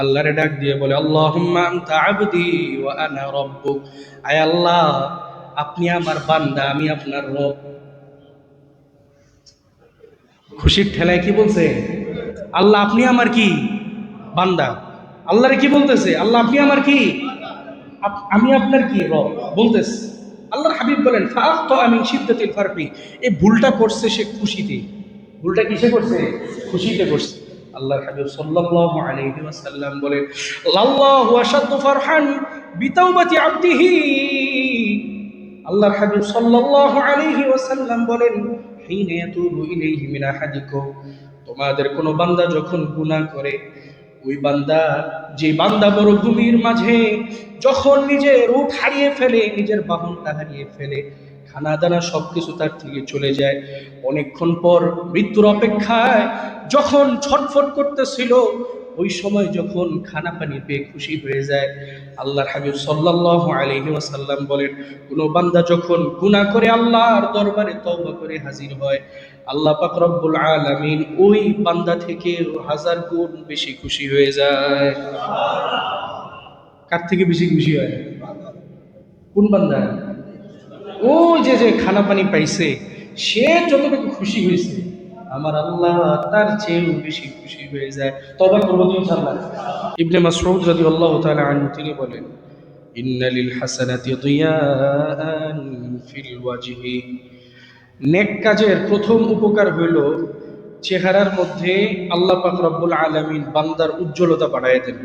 আল্লাহরে ডাক দিয়ে বলে, আল্লাহুম্মা আনতা আবদি ওয়া আনা রাব্বুক। আয় আল্লাহ, আপনি আমার বান্দা, আমি আপনার রব। খুশির ঠেলায় কি বলছে? আল্লাহ আপনি আমার কি বান্দা। আল্লাহরে কি বলতেছে? আল্লাহ আপনি আমার কি, আমি আপনার কি রব বলতেছে। আল্লাহর হাবিব বলেন, ফাআখতা মিন শিদ্দাতিল ফারহি, এই ভুলটা করছে সে খুশিতে। ভুলটা কিসে করছে? খুশিতে করছে। আল্লাহর হাবিব সাল্লাল্লাহু আলাইহি ওয়াসাল্লাম বলেন, আল্লাহু আশাদ্দু ফারহান বিতাওবাতি আবদিহি। আল্লাহর হাবিব সাল্লাল্লাহু আলাইহি ওয়াসাল্লাম বলেন, হিনা ইয়াতুবু ইলাইহি মিন আহাদিকুম, তোমাদের কোন বান্দা যখন গুনাহ করে, ওই বান্দা, যে বান্দা মরুভূমির মাঝে যখন নিজের উট হারিয়ে ফেলে, নিজের বাহনটা হারিয়ে ফেলে, খানা দানা সবকিছু তার থেকে চলে যায়, অনেকক্ষণ পর মৃত্যুর অপেক্ষায় যখন ছটফট করতেছিল, ওই সময় যখন খানা পানি পেয়ে খুশি হয়ে যায়, আল্লাহর হাবিব সাল্লাল্লাহু আলাইহি ওয়াসাল্লাম বলেন, কোন বান্দা যখন গুনাহ করে আল্লাহর দরবারে তওবা করে হাজির হয়, আল্লাহ পাক রব্বুল আলামিন ওই বান্দা থেকে 1000 গুণ বেশি খুশি হয়ে যায়। কার থেকে বেশি খুশি হয়? কোন বান্দা? ওই যে যে খানা পানি পাইছে, সে যতটুকু খুশি হয়েছে, আমার আল্লাহ তার চেয়েও বেশি খুশি হয়ে যায়। তওবা করব তো ইনশাআল্লাহ। ইবনে মাসউদ রাদিয়াল্লাহু তাআলা আনহু তিনি বলেন, ইন্না লিল হাসানাতি দিয়াআন ফিল ওয়াজহি, নেক কাজের প্রথম উপকার হইল চেহারার মধ্যে আল্লাহ পাক রব্বুল আলামিন বান্দার উজ্জ্বলতা বাড়ায় দেন।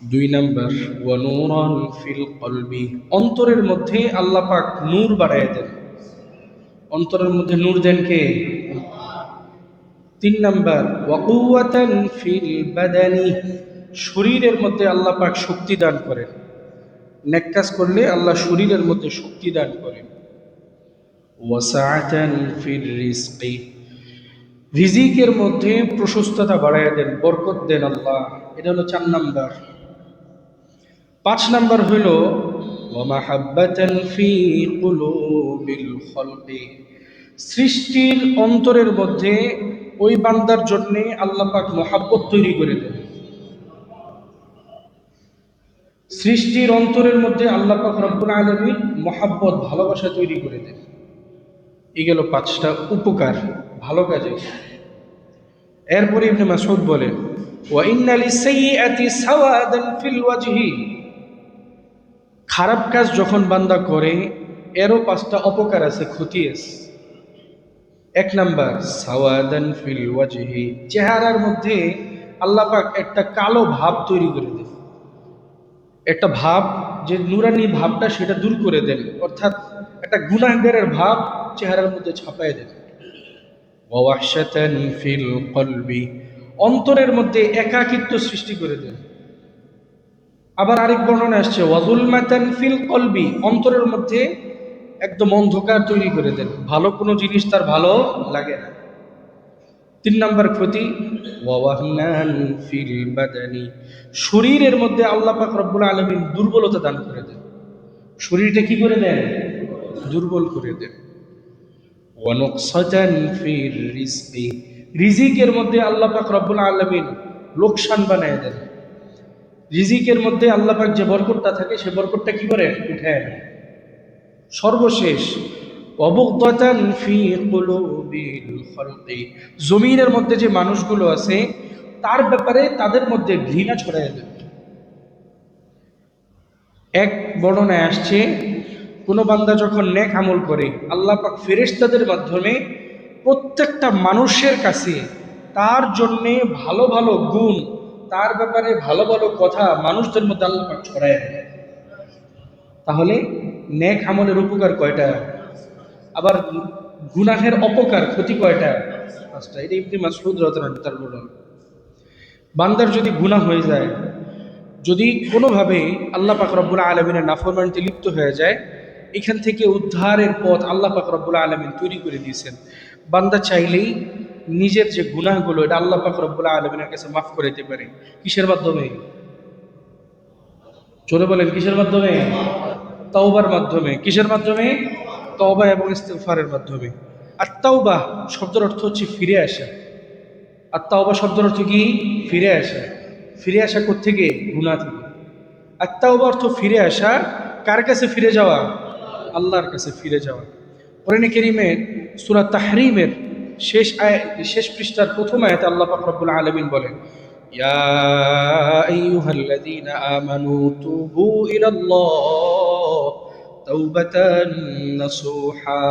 2 নাম্বার, ওয়া নূরান ফিল কলবি, অন্তরের মধ্যে আল্লাহ পাক নূর বাড়ায় দেন। অন্তরের মধ্যে নূর দেন কে? 3 নাম্বার, ওয়া কুওয়াতান ফিল বাদানি, শরীরের মধ্যে আল্লাহ পাক শক্তি দান করেন। নেক কাজ করলে আল্লাহ শরীরের মধ্যে শক্তি দান করেন। ওয়া সাআতান ফির রিজকি, রিজিকের মধ্যে প্রশস্ততা বাড়ায় দেন, বরকত দেন আল্লাহ। এটা হলো 4 নাম্বার। 5 নাম্বার হইল ওয়া মাহাব্বাতান ফি কুলুবিল খালকি, সৃষ্টির অন্তরের মধ্যে ওই বান্দার জন্য আল্লাহ পাক মহাব্বত তৈরি করে দেন। সৃষ্টির অন্তরের মধ্যে আল্লাহ পাক রব্বুল আলামিন মহাব্বত, ভালোবাসা তৈরি করে দেন। এই গেল 5টা উপকার ভালো কাজে। এরপরে ইবনে মাসউদ বলেন, ওয়া ইন্না লিসাইয়্যাতি সাওয়াদান ফিল ওয়াজহি, খারাপ কাজ যখন বান্দা করে এরও 5টা অপকার আছে, ক্ষতি আছে। 1 নাম্বার, সাওয়াদান ফিল ওয়াজহি, চেহারার মধ্যে আল্লাহ পাক একটা কালো ভাব তৈরি করে দেন। একটা ভাব, যে নুরানি ভাবটা সেটা দূর করে দেন, অর্থাৎ একটা গুনাহগারের ভাব চেহারার মধ্যে ছাপায় দেন। ওয়া ওয়াহশাতান ফিল কলবি, অন্তরের মধ্যে একাকিত্ব সৃষ্টি করে দেন। আবার আরেক বর্ণনা আসছে, ওয়াজুলমাতান ফিল কলবি, অন্তরের মধ্যে একদম অন্ধকার তৈরি করে দেন, ভালো কোনো জিনিস তার ভালো লাগে না। 3 নাম্বার ক্ষতি, ওয়াওয়াহনান ফিল বাদানি, শরীরের মধ্যে আল্লাহ পাক রব্বুল আলামিন দুর্বলতা দান করে দেন। শরীরটা কি করে দেন? দুর্বল করে দেন। ওয়া নুকসাতান ফির রিজকি, রিজিকের মধ্যে আল্লাহ পাক রব্বুল আলামিন লোকসান বানায় দেন। রিজিকের মধ্যে আল্লাহ পাক যে বরকতটা থাকে, সে বরকতটা কি করে উঠায় নেয়। সর্বশেষ, অবগতান ফি কুলুবিল খালকি, জমিনের মধ্যে যে মানুষগুলো আছে তার ব্যাপারে তাদের মধ্যে ঘৃণা ছড়ায় দেবে। এক বর্ণনায় আসছে, কোনো বান্দা যখন নেক আমল করে, আল্লাহ পাক ফেরেশতাদের মাধ্যমে প্রত্যেকটা মানুষের কাছে তার জন্যে ভালো ভালো গুণ, তার ব্যাপারে ভালো ভালো কথা মানুষদের মধ্যে আল্লাহ পাক ছড়ায় দেয়। তাহলে নেক আমলের উপকার কয়টা? আবার গুনাহের অপকার, ক্ষতি কয়টা? 5টা। এটা ইবনে মাসউদ রাদিয়াল্লাহু আনহু তার বলেন, বান্দার যদি গুনাহ হয়ে যায়, যদি কোনোভাবে আল্লাহ পাক রব্বুল আলামিনের নাফরমানিতে লিপ্ত হয়ে যায়, এখান থেকে উদ্ধারের পথ আল্লাহ পাক রব্বুল আলামিন তৈরি করে দিয়েছেন। বান্দা চাইলেই নিজের যে গুনাহগুলো, এটা আল্লাহ পাক রব্বুল আলামিনের কাছে মাফ করে দিতে পারে। কিসের মাধ্যমে? জোরে বলেন, কিসের মাধ্যমে? তাওবার মাধ্যমে। কিসের মাধ্যমে? তওবা এবং ইস্তিগফারের মাধ্যমে। আর তাওবা শব্দের অর্থ হচ্ছে ফিরে আসা। আর তাওবা শব্দের অর্থ কি? ফিরে আসা। ফিরে আসা কোত্থেকে? গুনাহ থেকে। আর তাওবা অর্থ ফিরে আসা। কার কাছে ফিরে যাওয়া? আল্লাহর কাছে ফিরে যাওয়া। কোরআনে কারীমের সূরা তাহরিমের শেষ পৃষ্ঠার প্রথম আয়াতে আল্লাহ পাক রব্বুল আলামিন বলেন, ইয়া আইয়ুহাল্লাযীনা আমানু তুবু ইলাল্লাহ তাওবাতান নাসুহা।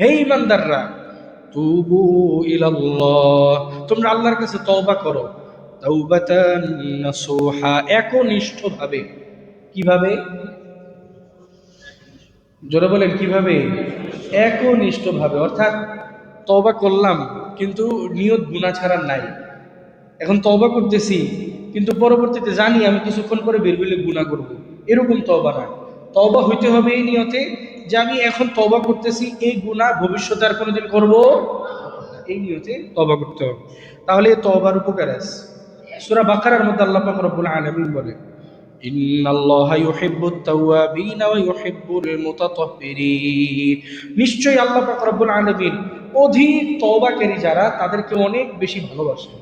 হে ঈমানদাররা, তুবু ইলাল্লাহ, তোমরা আল্লাহর কাছে তওবা করো। তাওবাতান নাসুহা, একনিষ্ঠভাবে। কিভাবে? জোরে বলেন কিভাবে? একনিষ্ঠভাবে। অর্থাৎ তওবা করলাম কিন্তু নিয়ত গুনাহ ছাড়ার নাই। এখন তওবা করতেছি কিন্তু পরবর্তীতে জানি আমি কিছুক্ষণ পরে বের হইলে গুনাহ করব, এরকম তওবা না। তওবা হইতে হবে এই নিয়তে যে আমি এখন তওবা করতেছি, এই গুনাহ ভবিষ্যতে আর কোনোদিন করব না, এই নিয়তে তওবা করতে হবে। তাহলে এই তওবার উপকার আছে। সূরা বাকারার মধ্যে আল্লাহ পাক রব্বুল আলামিন বলে, ইন্নাল্লাহা ইউহিব্বুত তাওয়াবিন ওয়া ইউহিব্বুল মুতাতাহহিরিন। নিশ্চয়ই আল্লাহ পাক রব্বুল আলামিন অধিক তওবাকারী যারা তাদেরকে অনেক বেশি ভালোবাসেন।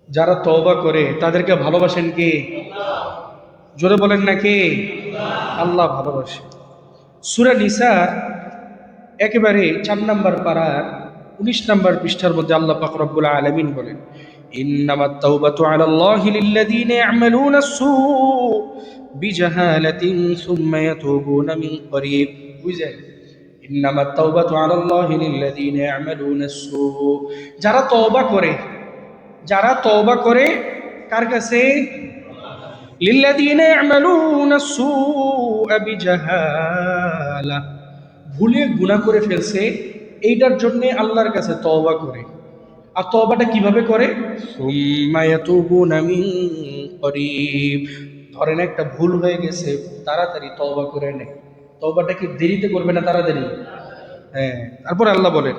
যারা তওবা করে তাদেরকে ভালোবাসেন কে? জোরে বলেন না কে? আল্লাহ ভালোবাসে। সূরা নিসার একেবারে 4 নম্বর পারার 19 নম্বর পৃষ্ঠার মধ্যে আল্লাহ পাক রব্বুল আলামিন বলেন, ইন্নামাত তাওবাতু আলাল্লাহি লিল্লাযীনা ইয়া'মালুনা আস-সূ বিজাহালাতিন সুম্মা ইয়াতুবুনা মিন করিব। বুঝলেন? ইন্নামাত তাওবাতু আলাল্লাহি লিল্লাযীনা ইয়া'মালুনা আস-সূ, যারা তওবা করে, যারা তওবা করে কার কাছে? লিল্লাযীনা ইয়া'মালুনা আস-সূ বিজাহালা, ভুলে গুনাহ করে ফেলছে, এইটার জন্য আল্লাহর কাছে তওবা করে। আর তওবাটা কিভাবে করে? সুম্মা ইয়াতুবুনা মিন করিব, ধরেন একটা ভুল হয়ে গেছে, তাড়াতাড়ি তওবা করে নেয়। তওবাটা কি দেরিতে করবে না তাড়াতাড়ি? হ্যাঁ। তারপর আল্লাহ বলেন,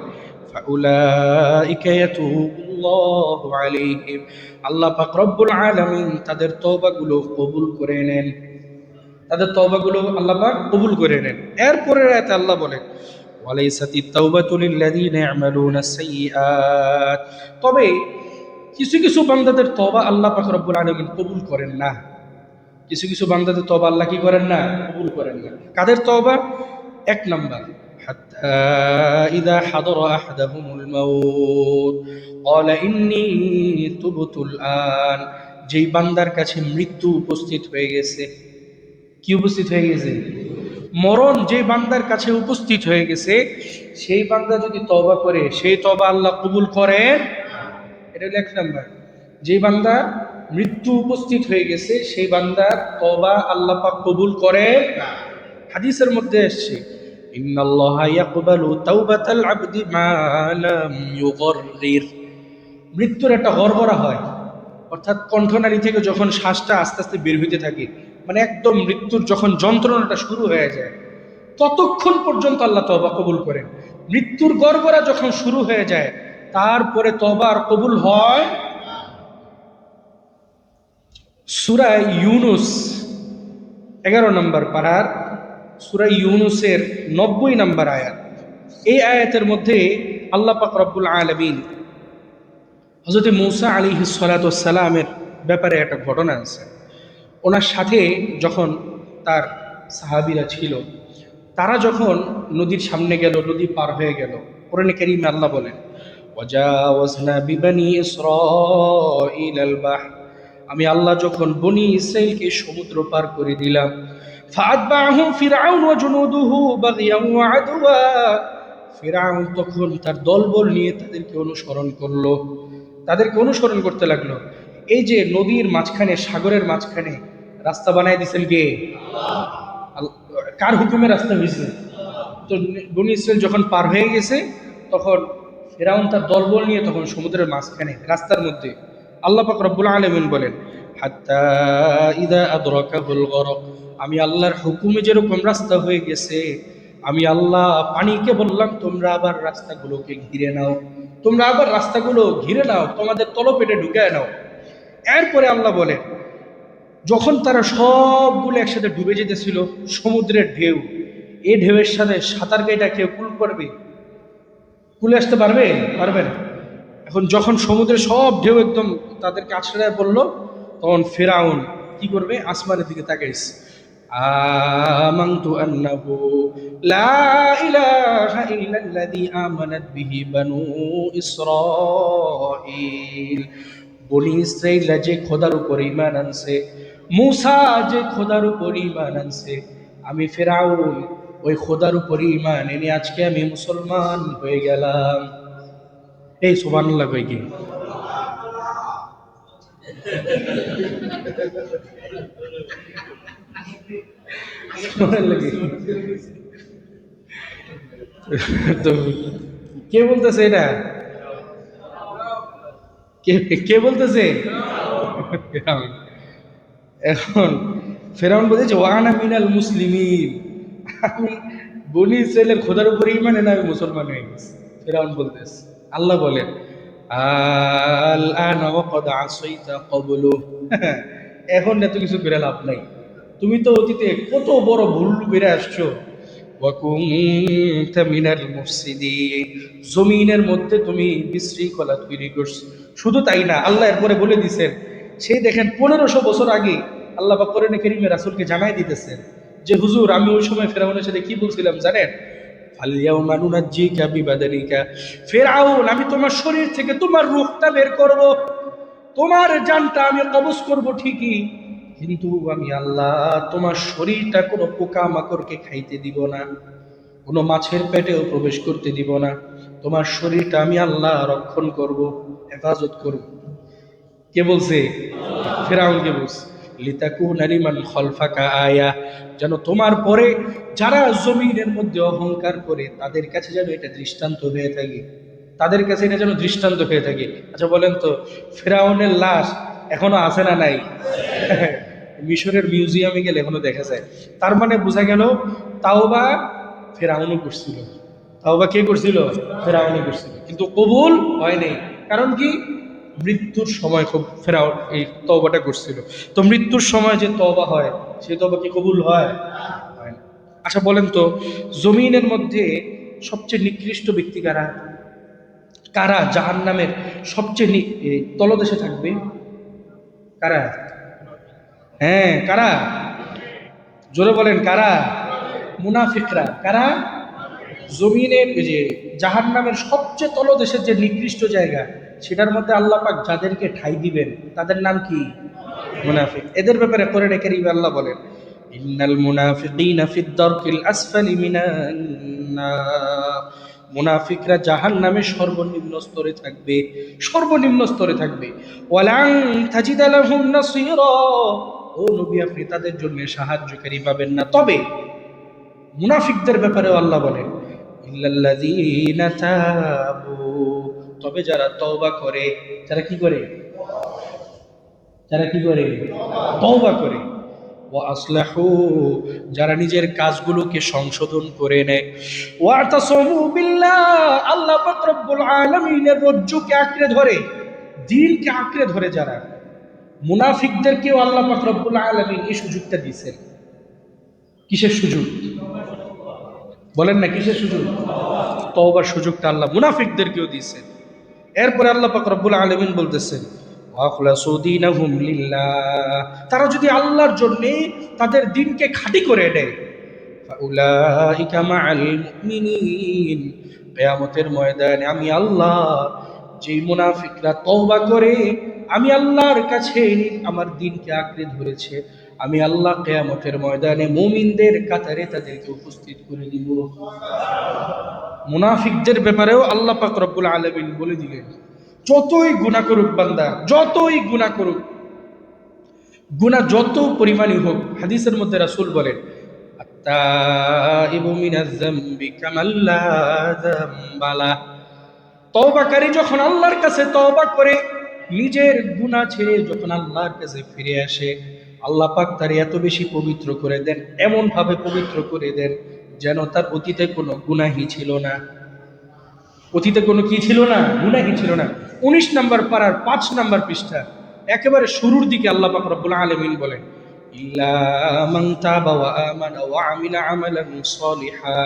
ফাউলাইকা ইয়াতুবুল্লাহু আলাইহিম, আল্লাহ পাক রব্বুল আলামিন তাদের তওবাগুলো কবুল করে নেন। তাদের তওবাগুলো আল্লাহ পাক কবুল করে নেন। এরপরের আয়াতে আল্লাহ বলেন, ওয়ালাইসাতিত তাওবাতু লিল্লাযীনা ইয়া'মালুনা সাইয়্যাত, তবে কিছু কিছু বান্দাদের তওবা আল্লাহ পাক রব্বুল আলামিন কবুল করেন না। কিছু কিছু বান্দাদের তওবা আল্লাহ কি করেন না? কবুল করেন না। কাদের তওবা? এক নাম্বার, হাত্তা ইযা হাদারা আহাদাহুমুল মাউত ক্বালা ইন্নী তুবতুল আন, যেই বান্দার কাছে মৃত্যু উপস্থিত হয়ে গেছে। কি উপস্থিত হয়ে গেছে? মরণ যে বান্দার কাছে উপস্থিত হয়ে গেছে, সেই বান্দা যদি তওবা করে, সেই তওবা আল্লাহ কবুল করেন। এটা হলো এক নাম্বার। যে বান্দা মৃত্যু উপস্থিত হয়ে গেছে সেই বান্দার তওবা আল্লাহ পাক কবুল করে না। হাদিসের মধ্যে এসেছে, ইন্নাল্লাহা ইয়াকবালু তাওবাতাল আবদি মা লাম ইউগররির, মৃত্যুর একটা গড়গড়া হয়, অর্থাৎ কণ্ঠনালী থেকে যখন শ্বাসটা আস্তে আস্তে বের হইতে থাকে, মানে একদম মৃত্যুর যখন যন্ত্রণাটা শুরু হয়ে যায়, ততক্ষণ পর্যন্ত আল্লাহ তওবা কবুল করেন। মৃত্যুর গড়গড়া যখন শুরু হয়ে যায়, তারপরে তওবা আর কবুল হয়। সূরা ইউনুস 11 নম্বর পারার সূরা ইউনুসের 90 নম্বর আয়াত। এই আয়াতের মধ্যে আল্লাহ পাক রব্বুল আলামিন হযরত মূসা আলাইহিস সালাতু ওয়াস সালামের ব্যাপারে একটা ঘটনা আছে। ওনার সাথে যখন তার সাহাবীরা ছিল, তারা যখন নদীর সামনে গেল, নদী পার হয়ে গেল, কোরআনে কারীমে আল্লাহ বলেন, ওয়াজাওয়াজনা বিবানি ইসরাঈলাল বাহর, আমি আল্লাহ যখন বনি ইসরাইলকে সমুদ্র পার করে দিলাম, ফাআতবাহুম ফিরআউন ওয়া জুনুদুহু বাগিয়ান ওয়া আদওয়া, ফিরআউন তখন তার দলবল নিয়ে তাদেরকে অনুসরণ করলো, তাদেরকে অনুসরণ করতে লাগলো। এই যে নদীর মাঝখানে, সাগরের মাঝখানে রাস্তা বানায় দিয়েছেন কে? কার হুকুমে রাস্তা হয়েছে? তো বনী ইসরাইল যখন পার হয়ে গেছে, তখন ফিরআউন তার দলবল নিয়ে তখন সমুদ্রের মাঝখানে রাস্তার মধ্যে। আল্লাহ পাক রব্বুল আলামিন বলেন, হাত্তা ইযা আদরাকাহুল গরক, আমি আল্লাহর হুকুমে যেরকম রাস্তা হয়ে গেছে, আমি আল্লাহ পানিকে বললাম, তোমরা আবার রাস্তাগুলোকে ঘিরে নাও, তোমরা আবার রাস্তাগুলো ঘিরে নাও, তোমাদের তলপেটে ঢুকায় নাও। এরপরে আল্লাহ বলেন, যখন তারা সবগুলো একসাথে ডুবে যেতেছিল, সমুদ্রের ঢেউ, এই ঢেউয়ের সাথে সাঁতার কেটে কেউ কুল করবে? কুলে আসতে পারবে? পারবে না। এখন যখন সমুদ্রের সব ঢেউ একদম তাদেরকে আছড়ে পড়লো, তখন ফেরাউন কি করবে? আসমানের দিকে তাকাইছে। আমানতু আন্নাহু লা ইলাহা ইল্লাল্লাযী আমানাত বিহি বানু ইসরাঈল। বনি ইসরাঈলরা যে খোদার উপর ঈমান আনছে, মূসা যে খোদার উপর ঈমান আনছে, আমি ফেরাউন ওই খোদার উপর ঈমান এনে আজকে আমি মুসলমান হয়ে গেলাম। এই সুবহানাল্লাহ কই কি? সুবহানাল্লাহ কি? তো কে বলতেছে এটা? কে কে বলতেছে? ফেরাউন। এখন ফেরাউন বলতেছে ওয়ানা মিনাল মুসলিমিন, আমি বনি ইসরাইলের খোদার উপর ঈমান এনে আমি মুসলমান হয়ে গেছি। ফেরাউন বলতেছে। আল্লাহ বলেন আল আনা ওয়াকাদ আসাইতা ক্বাবলু, এখন এত কিছু করে লাভ নাই, তুমি তো অতীতে কত বড় ভুল করে আসছো। ওয়া কুনতা মিনাল মুফসিদিন, জমিনের মধ্যে তুমি বিশৃঙ্খলা তৈরি করছো। শুধু তাই না, আল্লাহ এরপরে বলে দিয়েছেন, সেই দেখেন 1500 বছর আগে আল্লাহ পাক কোরআনে কারীমে রাসূলকে জানাই দিতেছেন যে হুজুর আমি ওই সময় ফেরাউনের সাথে কি বলছিলাম জানেন? ফালইয়াউমা নুনাজ্জিকা বিবাদানিকা, ফেরাউন আমি তোমার শরীর থেকে তোমার রূহটা বের করব, তোমার জানটা আমি কবজ করব ঠিকই, কিন্তু আমি আল্লাহ তোমার শরীরটা কোনো পোকা মাকড়কে খাইতে দিব না, কোনো মাছের পেটেও প্রবেশ করতে দিব না, তোমার শরীরটা আমি আল্লাহ রক্ষণ করব, হেফাজত করব। কে বলছে? ফেরাউন কে বলছে। লিতাকুনা লিমান খালফাকা আয়া, যেন তোমার পরে যারা জমিনের মধ্যে অহংকার করে তাদের কাছে যেন এটা দৃষ্টান্ত হয়ে থাকে, তাদের কাছে এটা যেন দৃষ্টান্ত হয়ে থাকে। আচ্ছা বলেন তো, ফেরাউনের লাশ এখনো আছে না নাই? মিশরের মিউজিয়ামে গেলে এখনো দেখা যায়। তার মানে বোঝা গেল তাওবা ফেরাউনও করছিল। তাওবা কে করছিল? ফেরাউনই করছিল, কিন্তু কবুল হয় নাই। কারণ কি? মৃত্যুর সময় খুব ফেরাউন এই তওবাটা করছিল। তো মৃত্যুর সময় যে তওবা হয়, সেই তওবা কি কবুল হয়? হয় না। আচ্ছা বলেন তো, জমিনের মধ্যে সবচেয়ে নিকৃষ্ট ব্যক্তি কারা? কারা জাহান্নামের সবচেয়ে তলদেশে থাকবে? কারা? হ্যাঁ কারা? জোরে বলেন কারা? মুনাফিকরা। কারা? জমিনের এই যে জাহান্নামের সবচেয়ে তলদেশের যে নিকৃষ্ট জায়গা, সেটার মধ্যে আল্লাহ পাক যাদেরকে ঠাঁই দিবেন তাদের নাম কি? মুনাফিক। এদের ব্যাপারে কোরআনে কারীমে আল্লাহ বলেন ইন্নাল মুনাফিকিনা ফিদ দারকিল আসফালি মিনান নার, মুনাফিকরা জাহান্নামের সর্বনিম্ন স্তরে থাকবে, সর্বনিম্ন স্তরে থাকবে। ওয়ালান তাজিদা লাহুম নাসীরা, ও নবী আপনি তাদের জন্য সাহায্যকারী পাবেন না। তবে মুনাফিকদের ব্যাপারেও আল্লাহ বলেন ইল্লাল্লাযীনা তাবু, তবে যারা তওবা করে। যারা কি করে? যারা কি করে? তওবা করে। ওয়া আসলাহু, যারা নিজের কাজগুলোকে সংশোধন করে নেয়। ওয়া তাসামু বিল্লাহ, আল্লাহ পাক রব্বুল আলামিনের রজ্জুকে আঁকড়ে ধরে, দ্বীনকে আঁকড়ে ধরে যারা, মুনাফিকদেরকেও আল্লাহ পাক রব্বুল আলামিন এই সুযোগটা দিয়েছেন। কিসের সুযোগ? বলেন না কিসের সুযোগ? তওবার সুযোগটা আল্লাহ মুনাফিকদেরকেও দিয়েছেন। এরপরে আল্লাহ পাক রব্বুল আলামিন বলতেছেন ওয়াখলাসু দীনাহুম লিল্লাহ, তারা যদি আল্লাহর জন্য তাদের দ্বীনকে খাঁটি করে নেয়, ফাউলাইকা মাআল মুমিনিন, কিয়ামতের ময়দানে আমি আল্লাহ, যেই মুনাফিকরা তওবা করে আমি আল্লাহর কাছে আমার দ্বীনকে আঁকড়ে ধরেছে, আমি আল্লাহ কিয়ামতের ময়দানে মুমিনদের কাতারে তাদেরকে উপস্থিত করে দিব। মুনাফিকদের ব্যাপারেও আল্লাহ পাক রব্বুল আলামিন বলে দিলেন যতই গুনাহ করুক বান্দা, যতই গুনাহ করুক, গুনাহ যত পরিমাণই হোক, হাদিসের মধ্যে রাসূল বলেন আত্তাইবু মিনাজ যামবি কামাল্লা যামবালা, তওবাকারী যখন আল্লাহর কাছে তওবা করে নিজের গুনাহ ছেড়ে যখন আল্লাহর কাছে ফিরে আসে, আল্লাহ পাক তার এত বেশি পবিত্র করে দেন, এমন ভাবে পবিত্র করে দেন যেন তার অতীতে কোনো গুনাহই ছিল না। অতীতে কোনো কি ছিল না? গুনাহই ছিল না। 19 নম্বর পারার 5 নম্বর পৃষ্ঠা একেবারে শুরুর দিকে আল্লাহ পাক রব্বুল আলামিন বলেন ইল্লা মান তাবা ওয়া আমানা ওয়া আমিলা আমালান সলিহা।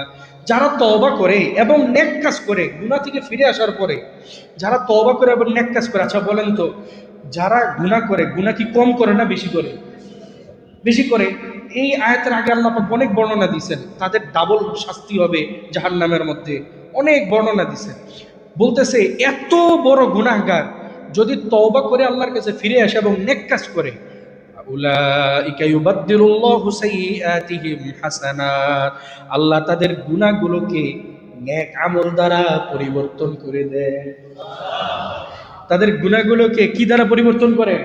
যারা তওবা করে এবং নেক কাজ করে, গুনাহ থেকে ফিরে আসার পরে যারা তওবা করে এবং নেক কাজ করে। আচ্ছা বলেন তো, যারা গুনাহ করে, গুনাহ কি কম করে না বেশি করে? বেশি করে। এই আয়াতের আগে আল্লাহ পাক অনেক বর্ণনা দিয়েছেন, তাদের ডাবল শাস্তি হবে জাহান্নামের মধ্যে। অনেক বর্ণনা দিয়েছেন, বলতেছে এত বড় গুনাহগার যদি তওবা করে আল্লাহর কাছে ফিরে আসে এবং নেক কাজ করে, উলাইকা ইউবাদদিলুল্লাহু সাইয়্যাতিহিম হাসানাত, আল্লাহ তাদের গুনাহগুলোকে নেক আমল দ্বারা পরিবর্তন করে দেয়। তাদের গুনাহগুলোকে কি দ্বারা পরিবর্তন করে?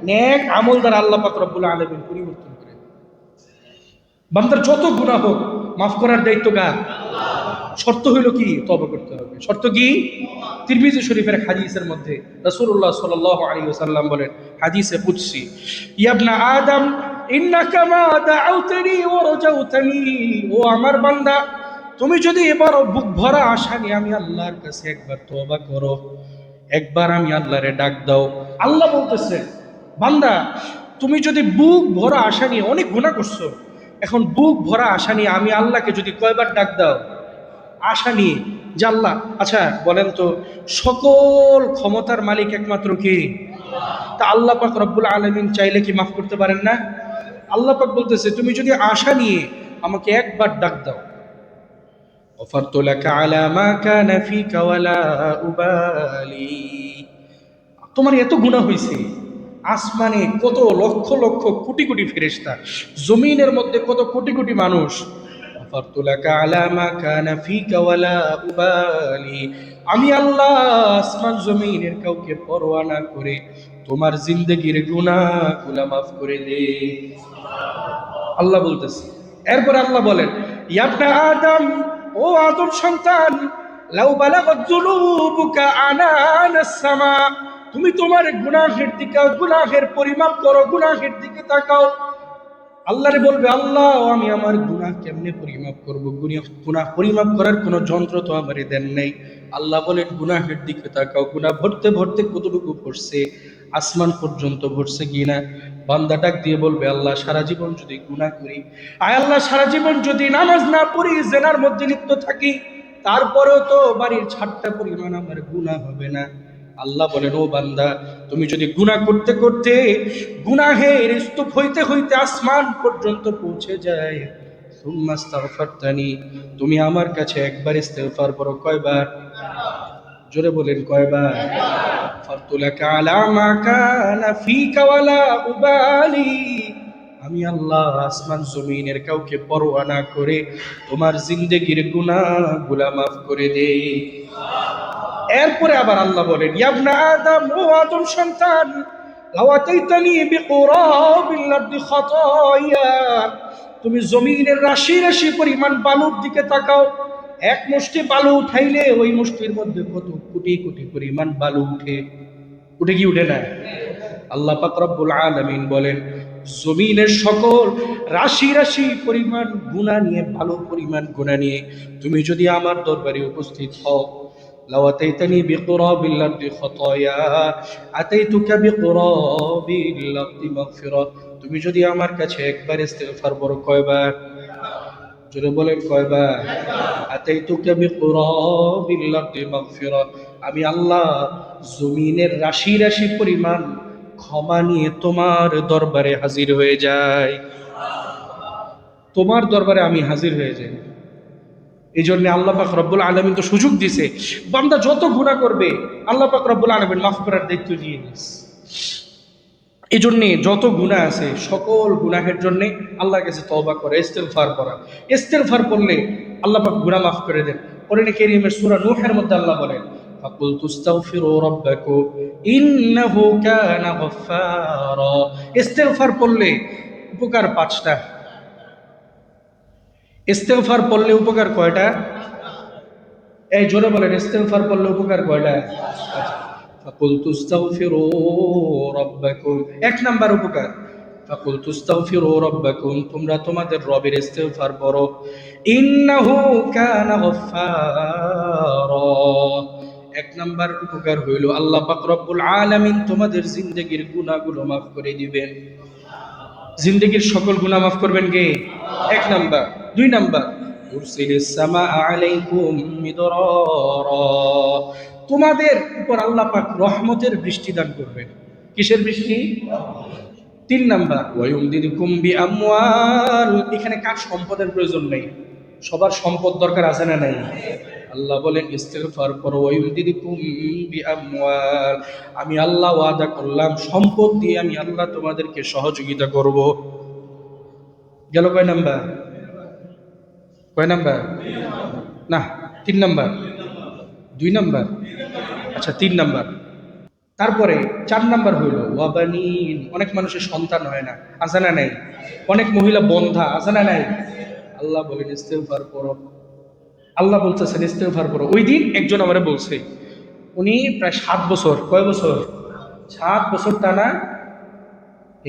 নেক আমল দ্বারা আল্লাহ পাক রব্বুল আলামিন পরিবর্তন করে। বান্দার যত গুনাহ হোক মাফ করার দায়িত্ব কার? শর্ত হইল কি? তওবা করতে হবে। শর্ত কি? তিরমিজি শরীফের এক হাদিসের মধ্যে রাসূলুল্লাহ সাল্লাল্লাহু আলাইহি ওয়াসাল্লাম বলেন, হাদিসে কুদসি, ইয়া ইবনা আদম ইন্নাকা মা দাউতানি ওয়া রাজাউতানি, ও আমার বান্দা, তুমি যদি এবার বুক ভরা আশা নিয়ে আমি আল্লাহর কাছে একবার তওবা করো, একবার আমি আল্লাহরে ডাক দাও। আল্লাহ বলতেছে, বান্দা তুমি যদি বুক ভরা আশা নিয়ে, অনেক গুনাহ করছো, এখন বুক ভরা আশা নিয়ে আমি আল্লাহকে যদি কয়বার ডাক দাও, আশা নিয়ে যে আল্লাহ, আচ্ছা বলেন তো, সকল ক্ষমতার মালিক একমাত্র কে? তা আল্লাহ পাক রব্বুল আলামিন চাইলে কি মাফ করতে পারেন না? আল্লাহ পাক বলতেছে, তুমি যদি আশা নিয়ে আমাকে একবার ডাক দাও, غفرت لك على ما كان فيك ولا أبالي, তোমার এত গুনাহ হয়েছে, আসমানে কত লক্ষ লক্ষ কোটি কোটি ফেরেশতা, জমিনের মধ্যে কত কোটি কোটি মানুষ, غفرت لك على ما كان فيك ولا أبالي, আমি আল্লাহ আসমান জমিনের কাউকে পরোয়া না করে তোমার জিন্দেগির গুনাহগুলো মাফ করে দে। আল্লাহ বলতেছে। এরপর আল্লাহ বলেন, ইয়া ইবনা আদম, ও আদম সন্তান, লাউ বালাগাত যুনুবুকা আনানাস সামা, তুমি তোমার গুনাহের দিকে, গুনাহের পরিমাপ করো, গুনাহের দিকে তাকাও। আল্লাহরে বলবে, আল্লাহ আমি আমার গুনাহ কেমনে পরিমাপ করব? গুনাহ পরিমাপ করার কোনো যন্ত্র তো আমারে দেন নাই। আল্লাহ বলেন, গুনাহের দিকে তাকাও, গুনাহ ভরতে ভরতে কতটুকু ভরছে, আসমান পর্যন্ত ভরছে কিনা। বান্দা ডাক দিয়ে বলবে, আল্লাহ সারা জীবন যদি গুনাহ করি, আয় আল্লাহ সারা জীবন যদি নামাজ না পড়ি, জেনার মধ্যে লিপ্ত থাকি, তারপরেও তো বাড়ির ছাড়টা পরিমাণ আমার গুনাহ হবে না। আল্লাহ বলেন, ও বান্দা, তুমি যদি গুনাহ করতে করতে গুনাহের স্তূপ হইতে হইতে আসমান পর্যন্ত পৌঁছে যায়, সুম্মা আস্তাগফারতানি, তুমি আমার কাছে একবার ইস্তেগফার করো, কয়বার? জোরে বলেন, কয়বার? ফারতুলাকা আলা মা কানা ফিকা ওয়ালা উবালি, আমি আল্লাহ আসমান জমিনের কাউকে পরোয়া না করে তোমার জিন্দেগির গুনাহগুলা মাফ করে দেই। এরপরে আবার আল্লাহ বলেন, ইয়া ইবনা আদম, ও আদম সন্তান, লাউ আতাইতানি বিকুরাবিল আরদি খাতায়া, তুমি জমিনের রাশি রাশি পরিমাণ বালুর দিকে তাকাও, এক মুষ্টি বালু উঠাইলে ওই মুষ্টির মধ্যে কত কোটি কোটি পরিমাণ বালু উঠে। উঠে কি উঠে না? আল্লাহ পাক রব্বুল আলামিন বলেন, জমিনের সকল রাশি রাশি পরিমাণ গুনাহ নিয়ে, ভালো পরিমাণ গুনাহ নিয়ে তুমি যদি আমার দরবারে উপস্থিত হও, লাউ আতাইতানি বিকুরাবিল আরদি খাতায়া আতাইতুকা বিকুরাবিল আরদি মাগফিরা, তুমি যদি আমার কাছে একবার ইস্তিগফার করো, কয়বার? জোরে বলেন, কয়বার? আতাইতুকা বিকুরাবিল আরদি মাগফিরা, আমি আল্লাহ জমিনের রাশি রাশি পরিমাণ ক্ষমা নিয়ে তোমার দরবারে হাজির হয়ে যাই। তোমার দরবারে আমি হাজির হয়ে যাই। এই জন্য আল্লাহ পাক রব্বুল আলামিন তো সুযোগ দিছে, বান্দা যত গুনাহ করবে আল্লাহ পাক রব্বুল আলামিন মাফ করার দায়িত্ব দিয়ে দিয়েছে। এই জন্যে যত গুনাহ আছে সকল গুনাহের জন্যে আল্লাহর কাছে তওবা করে, ইস্তেগফার করা। ইস্তেগফার করলে আল্লাহ পাক গুনাহ মাফ করে দেন। কোরআনে কারীমের সূরা নূহের মধ্যে আল্লাহ বলেন, ফাকুলতু আস্তাগফিরু রাব্বাকুম ইন্নাহু কানা গাফফারা। ইস্তেগফার পড়লে উপকার পাঁচটা। ইস্তেগফার পড়লে উপকার কয়টা? এই জোরে বলেন, ইস্তেগফার পড়লে উপকার কয়টা? ফাকুলতু আস্তাগফিরু রাব্বাকুম, এক নাম্বার উপকার, ফাকুলতু আস্তাগফিরু রাব্বাকুম, তোমরা তোমাদের রবের ইস্তেগফার করো, ইন্নাহু কানা গাফফারা। এক নাম্বার উপকার হইল আল্লাহ পাক রব্বুল আলামিন তোমাদের জিন্দেগির গুনাহগুলো মাফ করে দিবেন। জিন্দগির সকল গুনাহ মাফ করবেন কে? এক নাম্বার। দুই নাম্বার, ইউরসিলিস সামা আলাইকুম মিদরারা, তোমাদের উপর আল্লাহ পাক রহমতের বৃষ্টি দান করবেন। কিসের বৃষ্টি? তিন নাম্বার, ওয়ায়ুমদিদুকুম বিআমওয়াল, এখানে কার সম্পদের প্রয়োজন নেই, সবার সম্পদ দরকার আছে না নাই? আল্লাহ বলেন ইস্তিগফার করো, ওয়ায়ুমদিদুকুম বিআমওয়াল, আমি আল্লাহ ওয়াদা করলাম সম্পদ দিয়ে আমি আল্লাহ তোমাদেরকে সহযোগিতা করব। গেল কয় নাম্বার? কয় নাম্বার? না, তিন নাম্বার। দুই নাম্বার, আচ্ছা তিন নাম্বার। তারপরে চার নাম্বার হইল ওয়াবানিন, অনেক মানুষের সন্তান হয় না, আছে না নাই? অনেক মহিলা বন্ধা, আছে না নাই? আল্লাহ বলেন ইস্তেগফার করো। আল্লাহ বলতেছেন ইস্তেগফার করো। ওই দিন একজন আমারে বলছে, উনি প্রায় 7 বছর, কয় বছর? 7 বছর টানা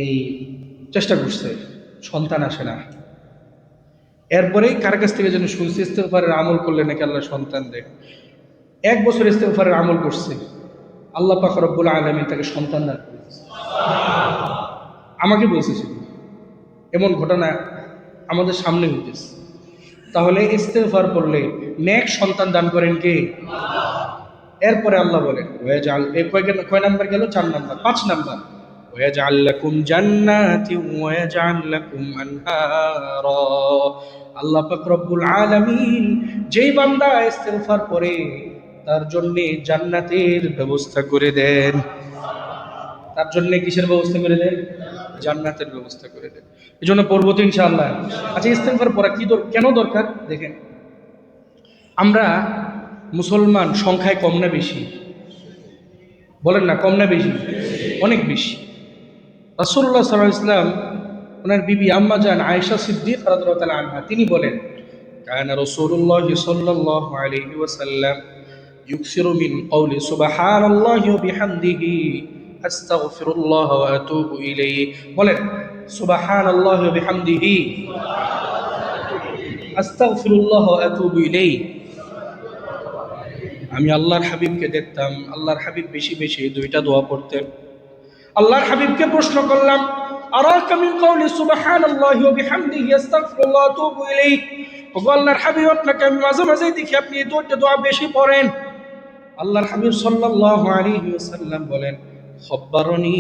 এই চেষ্টা করছে, সন্তান আসে না। এরপরেই কার কাছ থেকে যেন শুনছে ইস্তেগফারের আমল করলে নাকি আল্লাহ সন্তান দেয়। 1 বছর ইস্তেগফারের আমল করছে, আল্লাহ পাক রব্বুল আলামিন তাকে সন্তান দান করেছে। আমাকে বলছে শুধু, এমন ঘটনা আমাদের সামনে হইতেছে। তাহলে ইস্তেগফার করলে নেক সন্তান দান করেন কে? এরপরে আল্লাহ বলেন ওয়াজআল, এই কয় নাম্বার গেল? 4 নাম্বার। 5 নাম্বার, ওয়াজআল লাকুম জান্নাতি ওয়াজআল লাকুম আনহারা, আল্লাহ পাক রব্বুল আলামিন যেই বান্দা ইস্তেগফার করে তার জন্য জান্নাতের ব্যবস্থা করে দেন। তার জন্য কিসের ব্যবস্থা করে দেন? জান্নাতের ব্যবস্থা করে দেন। এই জন্য পড়বো তো ইনশাআল্লাহ। আচ্ছা, ইস্তেগফার পড়া কি কেন দরকার? দেখেন, আমরা মুসলমান সংখ্যায় কম না বেশি? বলেন না, কম না বেশি? অনেক বেশি। রাসূলুল্লাহ সাল্লাল্লাহু আলাইহি ওয়াসাল্লাম, ওনার বিবি আম্মা জান আয়েশা সিদ্দিকা রাদিয়াল্লাহু তাআলা আনহা, তিনি বলেন কানা রাসূলুল্লাহ সাল্লাল্লাহু আলাইহি ওয়াসাল্লাম ইউকসিরু মিন কওলি সুবহানাল্লাহি ওয়া বিহামদিহি আস্তাগফিরুল্লাহ ওয়া আতুবু ইলাইহি। বলেন সুবহানাল্লাহি ওয়া বিহামদিহি আস্তাগফিরুল্লাহ ওয়া আতুবু ইলাইহি। আমি আল্লাহর হাবিবকে দেখতাম, আল্লাহর হাবিব বেশি বেশি দুইটা দোয়া পড়তেন। আল্লাহর হাবিবকে প্রশ্ন করলাম, আরাকা মিন কওলি সুবহানাল্লাহি ওয়া বিহামদিহি আস্তাগফিরুল্লাহ ওয়া আতুবু ইলাইহি, ওগো আল্লাহর হাবিব, আপনাকে আমি মাঝে মাঝে দেখি আপনি এই দুইটা দোয়া বেশি পড়েন। আল্লাহর হাবিব সাল্লাল্লাহু আলাইহি ওয়াসাল্লাম বলেন, খব্বারনি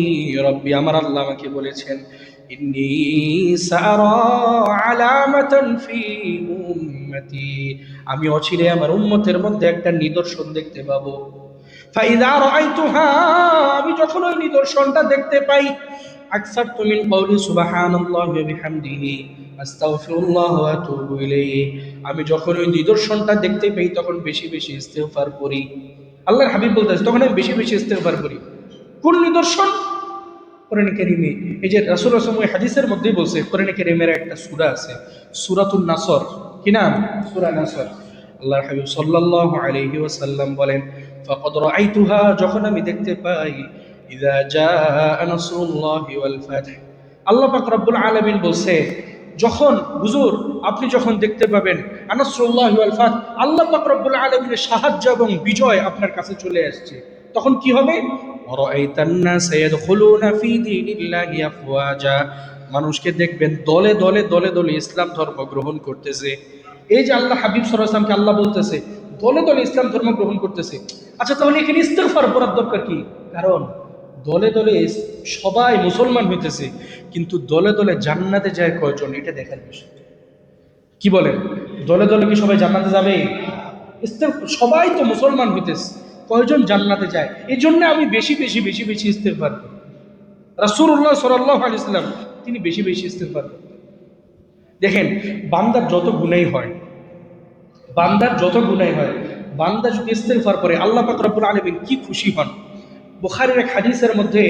রব্বি, আমার আল্লাহ আমাকে বলেছেন, ইন্নী সারা আলামাতান ফি উম্মতি, আমি অচিরে আমার উম্মতের মধ্যে একটা নিদর্শন দেখতে পাবো। ফাইদা রাআইতুহা, আমি যখন ওই নিদর্শনটা দেখতে পাই, আকসারতু মিন কওলি সুবহানাল্লাহি ওয়া বিহামদিহি আস্তাগফিরুল্লাহ ওয়া আতুবু ইলাইহি, আমি যখন ওই নিদর্শনটা দেখতে পাই তখন বেশি বেশি ইস্তেগফার করি। আল্লাহর হাবিব বলতেছে তখন আমি বেশি বেশি ইস্তেগফার করি। কোন নিদর্শন? কোরআন কারীমে, এই যে রাসূল সাল্লাল্লাহু আলাইহি হাদিসের মধ্যেই বলছে, কোরআন কারীমের একটা সূরা আছে সূরাতুন নাসর, কি নাম? সূরা নাসর। আল্লাহর হাবিব সাল্লাল্লাহু আলাইহি ওয়াসাল্লাম বলেন, ফাকাদ রাআইতুহা, যখন আমি দেখতে পাই, ইযা জাআ নাসরুল্লাহি ওয়াল ফাth, আল্লাহ পাক রব্বুল আলামিন বলছে, যখন হুজুর আপনি যখন দেখতে পাবেন নাসরুল্লাহি ওয়াল ফাth, আল্লাহ পাক রব্বুল আলামিনের সাহায্য এবং বিজয় আপনার কাছে চলে আসছে, তখন কি হবে? ওয়ারাআইতান নাস ইয়াদখুলুনা ফি দীনিল্লাহি আফওয়াজা, মানুষকে দেখবেন দলে দলে দলে দলে ইসলাম ধর্ম গ্রহণ করতেছে। এই যে আল্লাহ হাবিব সাল্লাল্লাহু আলাইহি ওয়াসাল্লামকে আল্লাহ বলতেছে দলে দলে ইসলাম ধর্ম গ্রহণ করতেছে। আচ্ছা, তাহলে এখানে ইস্তেগফার করার দরকার কি? কারণ দলে দলে সবাই মুসলমান হইতেছে, কিন্তু দলে দলে জান্নাতে যায় কয়জন, এটা দেখার বিষয়। কি বলেন? দলে দলে কি সবাই জান্নাতে যাবে? সবাই তো মুসলমান হইতেছে, কয়জন জান্নাতে যায়? এই জন্য আমি বেশি বেশি বেশি বেশি ইস্তেগফার করি। রাসূলুল্লাহ সাল্লাল্লাহু আলাইহি ওয়াসাল্লাম তিনি বেশি বেশি ইস্তেগফার করতেন। দেখেন, বান্দার যত গুনাহ হয়, বান্দার যত গুনাহ হয়, বান্দা যদি ইস্তেগফার করে আল্লাহ পাক রব্বুল আলামিন কি খুশি হন। বুখারীর এক হাদিসের মধ্যে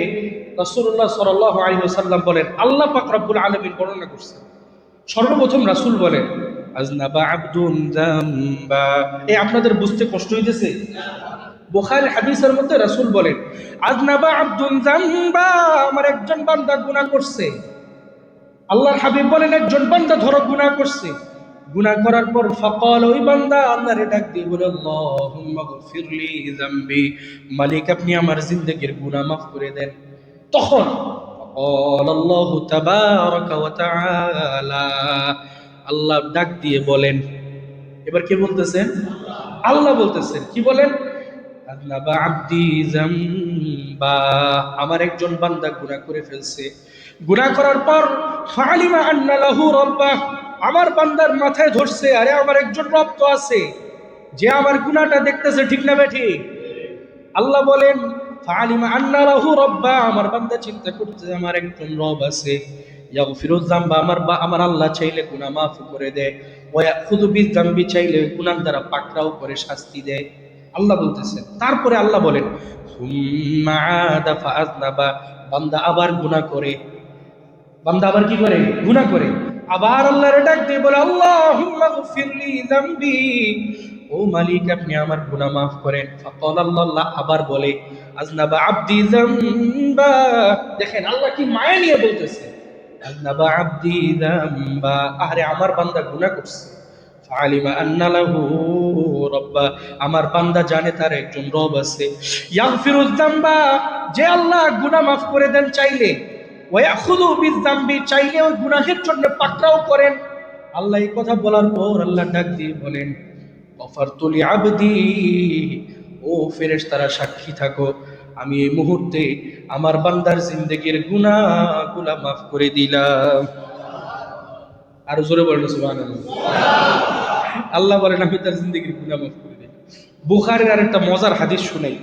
রাসূলুল্লাহ সাল্লাল্লাহু আলাইহি ওয়াসাল্লাম বলেন, আল্লাহ পাক রব্বুল আলামিন বর্ণনা করছেন, সর্বপ্রথম রাসূল বলেন, আজনাবা আবদুন যামবা, এই আপনাদের বুঝতে কষ্ট হইতেছে? বুখারীর হাদিসের মধ্যে রাসূল বলেন, আজনাবা আবদুন যামবা, আমার একজন বান্দা গুনাহ করছে। আল্লাহর হাবিব বলেন, একজন বান্দা ধরো গুনাহ করছে, গুনাহ করার পর ফাকাল, ওই বান্দা আল্লাহরে ডাক দিয়ে বলে, আল্লাহুম্মা গফিরলি যামবি, মালিক আপনি আমার জিন্দেগীর গুনাহ মাফ করে দেন। তখন قال الله تبارك وتعالى আল্লাহ ডাক দিয়ে বলেন, এবার কে বলতেছেন? আল্লাহ বলতেছেন, কি বলেন? আযনাবা আব্দি যামবা, আমার একজন বান্দা গুনাহ করে ফেলছে। গুনাহ করার পর ফালিমা আন্না লাহু রাব্বা, আমার বান্দার মাথায় ধরছে, আরে আমার একজন রব তো আছে যে আমার গুনাহটা দেখতেছে, ঠিক না বেঠিক? আল্লাহ বলেন ফালিমা আন্না লাহু রাব্বা, আমার বান্দা চিন্তা করছে আমার একজন রব আছে। ইয়াগফিরুয যামবা, আমার আল্লাহ চাইলে গুনাহ মাফ করে দেয়। ওয়া ইয়াখুযু বিয-যামবি, চাইলে গুনাহ দ্বারা পাকড়াও করে শাস্তি দেয়। আল্লাহ বলতেছেন, তারপরে আল্লাহ বলেন সুম্মা আদা ফাআযনাবা, বান্দা আবার গুনাহ করে। বান্দা আবার কি করে? গুনাহ করে। আবার আল্লাহর ডাক দিয়ে বলে আল্লাহুম্মা গফিরলি যামবি, ও মালিক আপনি আমার গুনাহ maaf করেন। ফাকাল আল্লাহ আবার বলে আযনাবা আবদি যামবা, দেখেন আল্লাহ কি মায়া নিয়ে বলতেছে, আযনাবা আবদি যামবা, আরে আমার বান্দা গুনাহ করছে। ফালিমা আন্না লাহু রাব্বা, আমার বান্দা জানে তার একজন রব আছে। ইয়াগফিরুয যামবা, যে আল্লাহ গুনাহ maaf করে দেন চাইলে। ওয়ায়াখুযু বিয-যামবি, চাইলে ওই গুনাহের জন্য পাকড়াও করেন। আল্লাহ এই কথা বলার পর আল্লাহ ডাক দিয়ে বলেন গফারতু লিআবদি, ও ফেরেশতারা সাক্ষী থাকো, আমি এই মুহূর্তে আমার বান্দার জিন্দেগীর গুনাহগুলা maaf করে দিলাম। আর জোরে বলেন সুবহানাল্লাহ। আল্লাহ বলেন আমি তার জিন্দেগীর গুনাহ maaf করে দিলাম। বুখারীর আরেকটা মজার হাদিস শুনাই।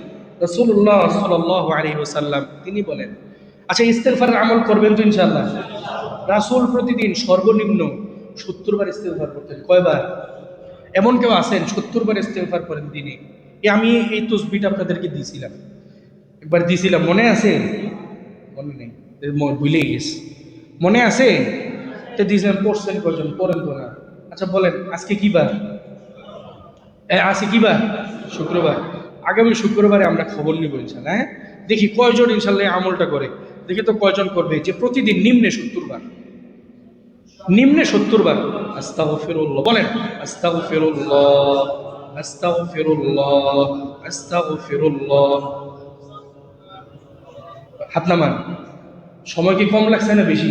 রাসূলুল্লাহ সাল্লাল্লাহু আলাইহি ওয়াসাল্লাম তিনি বলেন, আচ্ছা ইস্তেগফারের আমল করবেন তো ইনশাআল্লাহ? রাসূল প্রতিদিন সর্বনিম্ন 70 বার ইস্তেগফার করতেন। কয়বার? এমন কেউ আছেন 70 বার ইস্তেগফার করেন দিনে? আমি এই তসবিহটা আপনাদেরকে দিয়েছিলাম, একবার দিয়েছিলাম, মনে আছে? মনে নেই, ভুলে গেছি। মনে আছে? তো দিয়েছিলাম, পড়ছেন কয়জন? পড়েন তো না। আচ্ছা বলেন আজকে কি বার? আজকে কি বার? শুক্রবার। আগামী শুক্রবারে আমরা খবর নিব ইনশাআল্লাহ। হ্যাঁ, দেখি কয়জন ইনশাআল্লাহ এই আমলটা করে। দেখি তো কয়জন করবে যে প্রতিদিন নিম্নে 70 বার, নিম্নে 70 বার আস্তাগফিরুল্লাহ বলেন, আস্তাগফিরুল্লাহ, আস্তাগফিরুল্লাহ, আস্তাগফিরুল্লাহ। হাত নামান। সময় কি কম লাগছে না বেশি?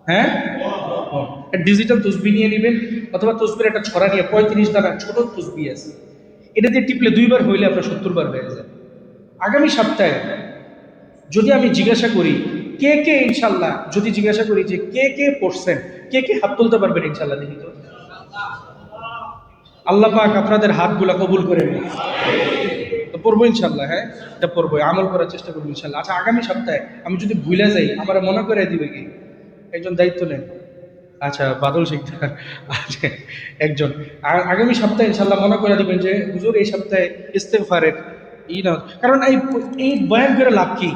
হ্যাঁ, ডিজিটাল তসবিহ নিয়ে নেবেন, অথবা তসবির একটা ছড়া নিয়ে 35 দানা ছোট তসবিহ আছে, এটা দিয়ে টিপলে 2 বার হইলে আপনার 70 বার হয়ে যায়। আগামী সপ্তাহে যদি আমি জিজ্ঞাসা করি কে কে ইনশাল্লাহ, যদি জিজ্ঞাসা করি যে কে কে পড়ছেন, কে কে হাত তুলতে পারবেন ইনশাল্লাহ, দেখি তো। আল্লাহ পাক আপনাদের হাতগুলা কবুল করে নিন। তো পড়বো ইনশাল্লাহ, হ্যাঁ এটা পড়বো, আমল করার চেষ্টা করবো ইনশাল্লাহ। আচ্ছা আগামী সপ্তাহে আমি যদি ভুলে যাই, আমার মনে করে দিবে কি একজন? দায়িত্ব নেন। আচ্ছা বাদল শিকদার, আচ্ছা একজন আগামী সপ্তাহে ইনশাল্লাহ মনে করে দিবেন যে হুজুর এই সপ্তাহে ইস্তেগফারের না, কারণ এই বয়ান করে লাভ কি?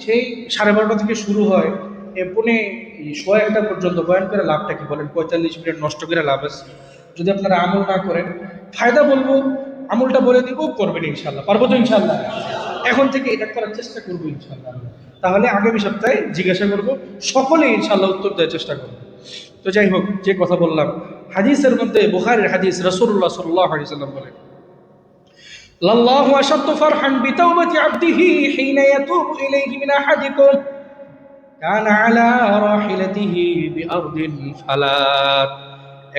সেই 12:30 থেকে শুরু হয়, পৌনে 1:15 পর্যন্ত বয়ান করে লাভটা কি বলেন? 45 মিনিট নষ্ট করে লাভ আছে যদি আপনারা আমল না করেন। ফায়দা বলবো, আমলটা বলে দিব, করবেন ইনশাল্লাহ। পারবো তো ইনশাল্লাহ? এখন থেকে এটা করার চেষ্টা করবো ইনশাল্লাহ। তাহলে আগামী সপ্তাহে জিজ্ঞাসা করবো, সকলে ইনশাল্লাহ উত্তর দেওয়ার চেষ্টা করবো। তো যাই হোক, যে কথা বললাম, হাদিসের মধ্যে বুখারীর হাদিস, রাসূলুল্লাহ সাল্লাল্লাহু আলাইহি ওয়াসাল্লাম বলেন লাল্লাহু আশাদ্দু ফারহান বিতাওবাতি আবদিহি হিনা ইয়াতুবু ইলাইহি মিন আহাদিকুম কানা আলা রাহিলাতিহি বিআরদিন ফালাত।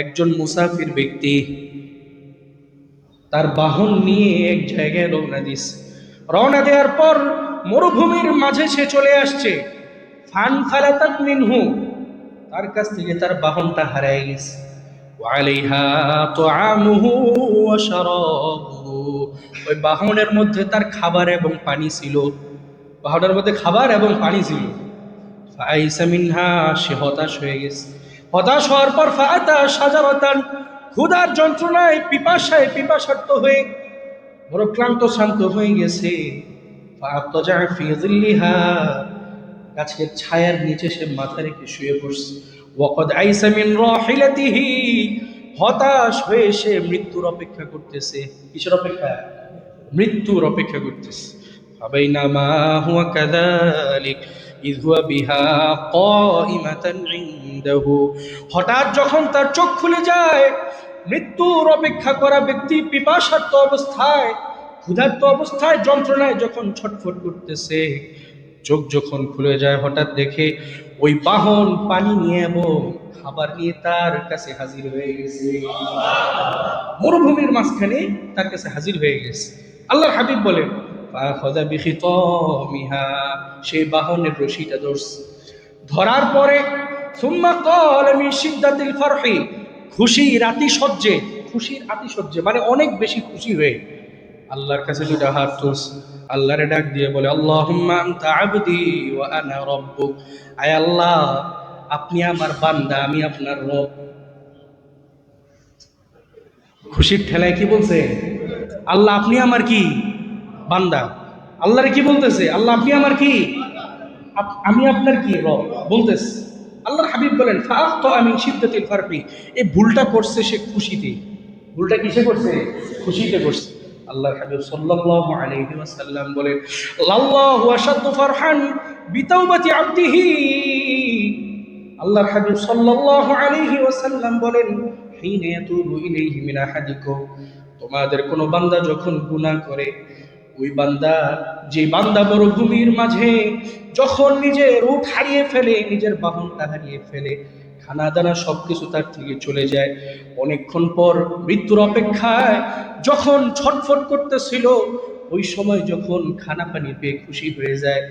একজন মুসাফির ব্যক্তি তার বাহন নিয়ে এক জায়গায় রওনা দিছে। রওনা দেওয়ার পর মরুভূমির মাঝে সে চলে আসছে। ফান ফালাতাত মিনহু, তার কাছ থেকে তার বাহনটা হারিয়ে গেছে। ওয়ালাইহা তুআমুহু ওয়া শারাবুহু, ওই বাহনের মধ্যে তার খাবার এবং পানি ছিল। বাহনের মধ্যে খাবার এবং পানি ছিল। ফাআইসা মিনহা, সে হতাশ হয়ে গেছে। হতাশ হওয়ার পর ফাআতা শাজারাতান, ক্ষুধার যন্ত্রণায় পিপাসার্ত হয়ে বড় ক্লান্ত শান্ত হয়ে গেছে। ফাআত্তাজা ফি যিল্লিহা, গাছের ছায়ার নিচে সে মাথা রেখে শুয়ে পড়ছে। ওয়াকাদ আইসা মিন রাহিলাতিহি, হতাশ হয়ে সে মৃত্যুর অপেক্ষা করতেছে। কিসের অপেক্ষা? মৃত্যুর অপেক্ষা করতেছে। ফাবাইনামা হুয়া কাযালিক ইয হুয়া বিহা কাইমাতান ইনদাহু, হঠাৎ যখন তার চোখ খুলে যায়, মৃত্যুর অপেক্ষা করা ব্যক্তি পিপাসার্ত অবস্থায়, ক্ষুধার্ত অবস্থায়, যন্ত্রণায় যখন ছটফট করতেছে, চোখ যখন খুলে যায় হঠাৎ দেখে ওই বাহন পানি নিয়ে এবং খাবার নিয়ে তার কাছে হাজির হয়ে গেছে। মরুভূমির মাঝখানে তার কাছে হাজির হয়ে গেছে। আল্লাহর হাবিব বলেন ফাখাযা বিখিতামিহা, সেই বাহনের রশিটা ধরছে। ধরার পরে সুম্মা ক্বালা মিন শিদ্দাতিল ফারহি, খুশির আতিশয্যে মানে অনেক বেশি খুশি হয়ে আল্লাহর কাছে দুটা হাত তুলছে। আল্লাহরে ডাক দিয়ে বলে আল্লাহুম্মা আনতা আবদি ওয়া আনা রাব্বুক, আয় আল্লাহ আপনি আমার বান্দা, আমি আপনার রব। খুশির ঠেলায় কি বলছে? আল্লাহ আপনি আমার কি বান্দা। আল্লাহরে কি বলতেছে? আল্লাহ আপনি আমার কি, আমি আপনার কি রব বলতেছে। আল্লাহর হাবিব বলেন ফাআখতা মিন শিদ্দাতিল ফারহি, এই ভুলটা করছে সে খুশিতে। ভুলটা কিসে করছে? খুশিতে করছে। আল্লাহর হাবিব সাল্লাল্লাহু আলাইহি ওয়াসাল্লাম বলেন আল্লাহু আশাদ্দু ফারহান বিতাওবাতি আবদিহি। আল্লাহর হাবিব সাল্লাল্লাহু আলাইহি ওয়াসাল্লাম বলেন হিনা ইয়াতুবু ইলাইহি মিন আহাদিকুম, তোমাদের কোন বান্দা যখন গুনাহ করে, ওই বান্দা, যে বান্দা মরুভূমির মাঝে যখন নিজের উট হারিয়ে ফেলে, নিজের বাহনটা হারিয়ে ফেলে, খানা দানা সবকিছু তার থেকে চলে যায়, অনেকক্ষণ পর মৃত্যুর অপেক্ষায় যখন ছটফট করতেছিল, ওই সময় যখন খানা পানি পেয়ে খুশি হয়ে যায়,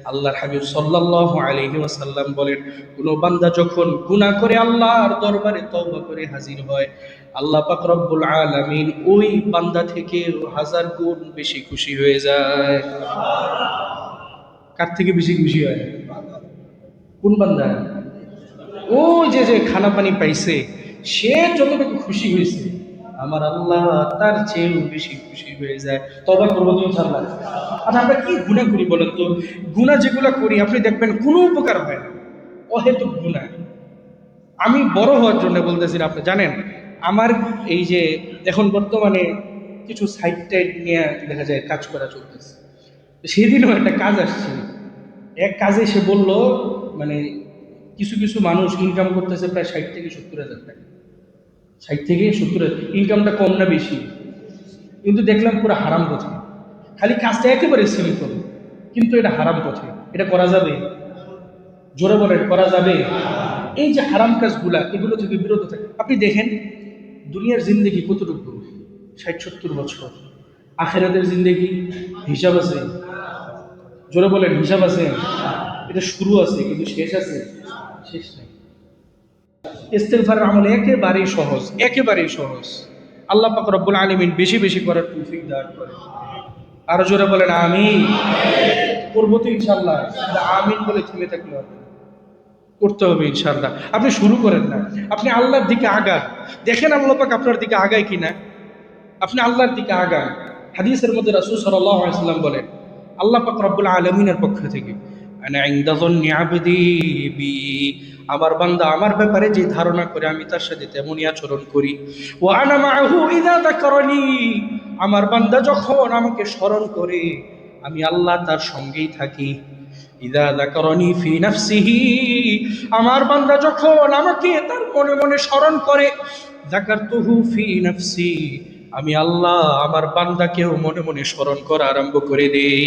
আল্লাহর হাবিব সাল্লাল্লাহু আলাইহি ওয়াসাল্লাম বলেন কোন বান্দা যখন গুনাহ করে আল্লাহর দরবারে তওবা করে হাজির হয়, আল্লাহ পাক রব্বুল আলামিন ওই বান্দা থেকে 1000 গুণ বেশি খুশি হয়ে যায়। কার থেকে বেশি খুশি হয়? কোন বান্দা? ওই যে যে খানা পানি পাইছে, সে যতটুকু খুশি হয়েছে, আমার আল্লাহ তার চেয়েও বেশি খুশি হয়ে যায়। তওবা করবো তো ইনশাআল্লাহ। আচ্ছা আমরা কি গুনাহ করি বলেন তো? গুনাহ যেগুলো করি আপনি দেখবেন কোনো উপকার হয় না, অহেতুক গুনাহ। আমি বড় হওয়ার জন্য বলতেছি না, আপনি জানেন আমার এই যে এখন বর্তমানে কিছু সাইড টাইড নিয়ে দেখা যায় কাজ করা চলতেছে। সেদিনও একটা কাজ আসছে, এক কাজে সে বলল মানে কিছু কিছু মানুষ ইনকাম করতেছে প্রায় 60 থেকে 70 হাজার টাকা। 60 থেকে 70 ইনকামটা কম না বেশি? কিন্তু দেখলাম পুরো হারাম পথে। খালি কাজটা একেবারে সিম্পল, কিন্তু এটা হারাম পথে। এটা করা যাবে? জোরে বলেন করা যাবে? এই যে হারাম কাজগুলা, এগুলো থেকে বিরত থাকে। আপনি দেখেন দুনিয়ার জিন্দেগি কতটুকু, 60-70 বছর। আখেরাতের জিন্দেগি হিসাব আছে? জোরে বলেন হিসাব আছে? এটা শুরু আছে কিন্তু শেষ আছে? শেষ নেই। ইস্তেগফারের আমল একেবারেই সহজ, একেবারেই সহজ। আল্লাহ পাক রব্বুল আলামিন বেশি বেশি করার তৌফিক দান করে। আরো জোরে বলেন আমিন। করবো তো ইনশাআল্লাহ, আমিন বলে থেমে থাকলে হবে না, করতে হবে ইনশাআল্লাহ। আপনি শুরু করেন না, আপনি আল্লাহর দিকে আগান, দেখেন আল্লাহ পাক আপনার দিকে আগায় কিনা। আপনি আল্লাহর দিকে আগান। হাদিসের মধ্যে রাসূল সাল্লাল্লাহু আলাইহি ওয়াসাল্লাম বলেন আল্লাহ পাক রব্বুল আলামিনের পক্ষ থেকে আনা ইনদা যান্নি আবদি বি, আমার বান্দা আমার ব্যাপারে যে ধারণা করে আমি তার সাথে তেমনই আচরণ করি। ওয়া আনা মাআহু ইযা যাকারানি, আমার বান্দা যখন আমাকে স্মরণ করে আমি আল্লাহ তার সঙ্গেই থাকি। ইযা যাকারানি ফি নাফসিহি, আমার বান্দা যখন আমাকে তার মনে মনে স্মরণ করে, যাকারতুহু ফি নাফসি, আমি আল্লাহ আমার বান্দাকেও মনে মনে স্মরণ করা আরম্ভ করে দেই।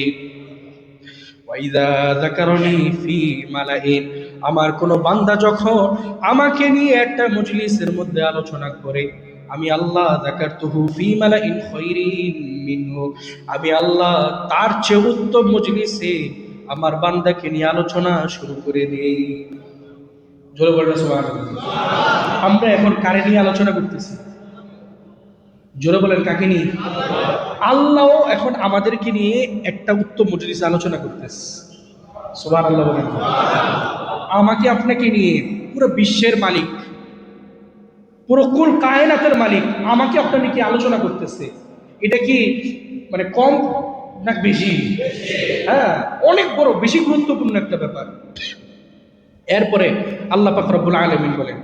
ওয়াইদা যাকারানি ফি মালাইন, আমার কোন বান্দা যখন আমাকে নিয়ে একটা মজলিসের মধ্যে আলোচনা করে, আমি আল্লাহ যাকারতুহু ফি মালাইন খায়রিন মিনহু, আমি আল্লাহ তার চেয়ে উত্তম মজলিসে আমার বান্দাকে নিয়ে আলোচনা শুরু করে দেই। জোরে বলবেন সুবহানাল্লাহ। আমরা এখন কারে নিয়ে আলোচনা করতেছি? জোরে বলেন কাকে নিয়ে? আল্লাহ এখন আমাদেরকে নিয়ে একটা উত্তম মজলিসে আলোচনা করতেছে। সুবহানাল্লাহ বলেন। আমাকে আপনাকে নিয়ে পুরো বিশ্বের মালিক, পুরো কুল কায়নাতের মালিক আমাকে আপনাকে কি আলোচনা করতেছে। এটা কি মানে কম না বেশি? হ্যাঁ, অনেক বড়, বেশি গুরুত্বপূর্ণ একটা ব্যাপার। এরপরে আল্লাহ পাক রব্বুল আলামিন বলেন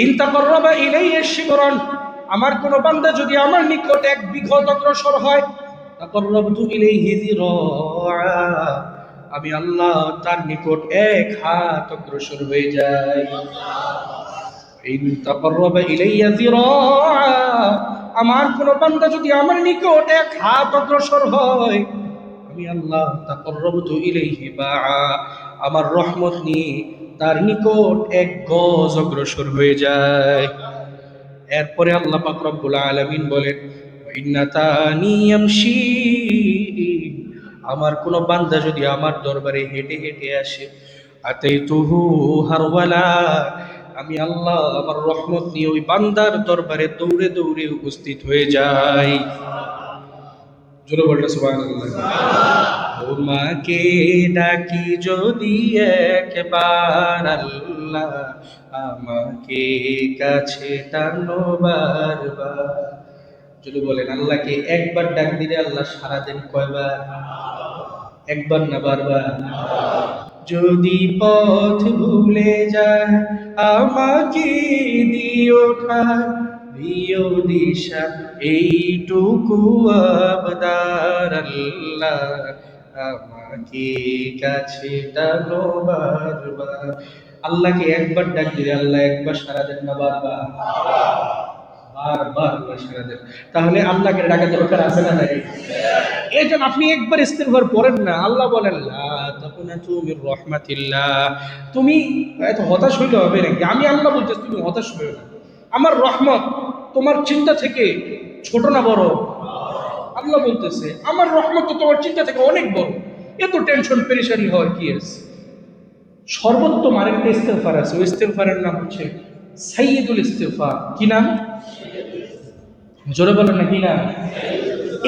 ইন তাকাররাবা ইলাইয়া শিবরান, আমার কোন বান্দা যদি আমার নিকট 1 বিঘত অগ্রসর হয়, তাকাররাবতু ইলাইহি যিরাআ, আমি আল্লাহ তার নিকট 1 হাত অগ্রসর হয়ে যাই। ইন তাকাররাবা ইলাইয়া যিরাআ, আমার কোন বান্দা যদি আমার নিকট 1 হাত অগ্রসর হয়, আমি আল্লাহ তাকাররাবতু ইলাইহি বাআ, আমার রহমত নিয়ে তার নিকট এক গজ অগ্রসর হয়ে যায়। এরপরে আল্লাহ পাক রব্বুল আলামিন বলেন, ইন্নাতানি ইয়ামশি, আমার কোন বান্দা যদি আমার দরবারে হেঁটে হেঁটে আসে, আতাইতুহু হারওয়ালা, আমি আল্লাহ আমার রহমত নিয়ে ওই বান্দার দরবারে দৌড়ে দৌড়ে উপস্থিত হয়ে যাই। জোরে বলটা সুবহানাল্লাহ। তোমাকে ডাকি যদি একবার আল্লাহ, আমাকে কাছে টানো বারবার। যদি বলেন আল্লাহকে একবার ডাক দিলে আল্লাহ সারা দিন কয়বার? একবার না বারবার? যদি পথ ভুলে যায় আমাকে দিও ঠায়, দিও দিশা এইটুকু আবদার আল্লাহ, আমাকে কাছে টানো বারবার। আল্লাহকে একবার ডাক দিলে আল্লাহ একবার সারা দেন না বারবার? বারবার আল্লাহ সারা দেন। তাহলে আল্লাহকে ডাকা দরকার আছে না নাই? এই জন্য আপনি একবার ইস্তিগফার পড়েন না, আল্লাহ বলেন লা তাকুনাতু মির রাহমাতিল্লাহ। তুমি এত হতাশ হইলে হবে নাকি? আমি আল্লাহ বলতেছি তুমি হতাশ হইও না। আমার রহমত তোমার চিন্তা থেকে ছোট না বড়? আল্লাহ বলতেছে আমার রহমত তো তোমার চিন্তা থেকে অনেক বড়, এত টেনশন পেরেশানি হয় কি আছে? সর্বোত্তম আরেকটা ইস্তিগফার আছে, ওই ইস্তিগফারের নাম হচ্ছে সাইয়্যিদুল ইস্তিগফার। কি নাম? জোরে বলেন না কি নাম?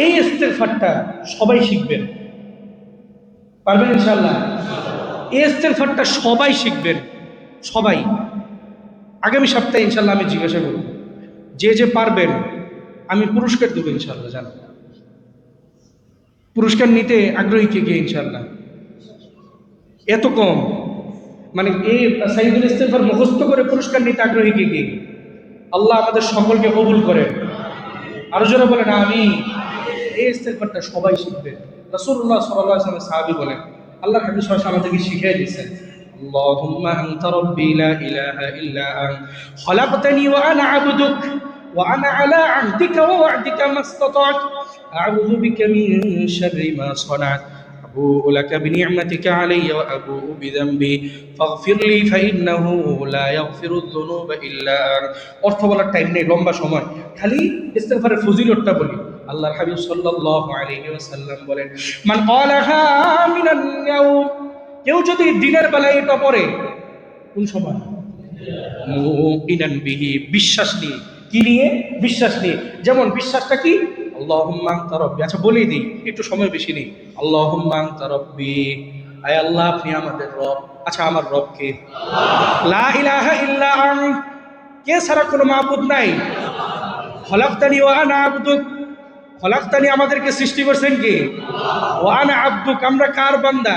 এই ইস্তিগফারটা সবাই শিখবেন, পারবেন ইনশাআল্লাহ? এই ইস্তিগফারটা সবাই শিখবেন, সবাই। আগামী সপ্তাহে ইনশাআল্লাহ আমি জিজ্ঞাসা করব, যে যে পারবেন আমি পুরস্কার দেবো ইনশাআল্লাহ। জানো পুরস্কার নিতে আগ্রহী কে গিয়ে ইনশাআল্লাহ? এত কম, মানে এই সাইয়্যিদুল ইস্তিগফার মুখস্থ করে পুরস্কার নিতে আগ্রহী কে গিয়ে? আল্লাহ আমাদের সকলকে কবুল করেন। আরো জোরে বলেন আমিন। এই ইস্তিগফারটা সবাই শিখবেন। রাসূলুল্লাহ সাল্লাল্লাহু আলাইহি ওয়াসাল্লাম সাহাবী বলেন, আল্লাহর হাবিব সাল্লাল্লাহু আলাইহি ওয়াসাল্লাম আমাদেরকে শিখিয়ে দিয়েছেন, আল্লাহুম্মা আনতা রাব্বি লা ইলাহা ইল্লা আনতা খলাকতানি ওয়া আনা আবদুক ওয়া আনা আলা আহদিকা ওয়া ওয়া'দিকা মাসতাতা'তু আউযু বিকা মিন শাররি মা সানা'তু আবুউ লাকা বিনি'মাতিকা আলাইয়া ওয়া আবুউ বিযামবি ফাগফির লি ফাইন্নাহু লা ইয়াগফিরুয যুনুবা ইল্লা আনতা। অর্থ বলার টাইম নেই, লম্বা সময়, খালি ইস্তিগফারের ফজিলতটা বলি। আল্লাহর হাবিব সাল্লাল্লাহু আলাইহি ওয়াসাল্লাম বলেন, মান ক্বালাহা মিনাল ইয়াউম, কেউ যদি দিনের বেলায় এটা পড়ে, কোন সময়? মুকিনান বিহি, বিশ্বাস নিয়ে। কি নিয়ে? বিশ্বাস নিয়ে। যেমন বিশ্বাসটা কি? আল্লাহুম্মা আনতা রাব্বি। আচ্ছা বলে দিই, একটু সময় বেশি নেই। আল্লাহুম্মা আনতা রাব্বি, আয় আল্লাহ আপনি আমাদের রব। আচ্ছা আমার রব কে? লা ইলাহা ইল্লা আনতা, কে ছাড়া কোনো মাবুদ নাই। খলাকতানি ওয়া আনা আবদুক, খলাকতানি আমাদেরকে সৃষ্টি করছেন কে? ওয়া আনা আবদুক, আমরা কার বান্দা?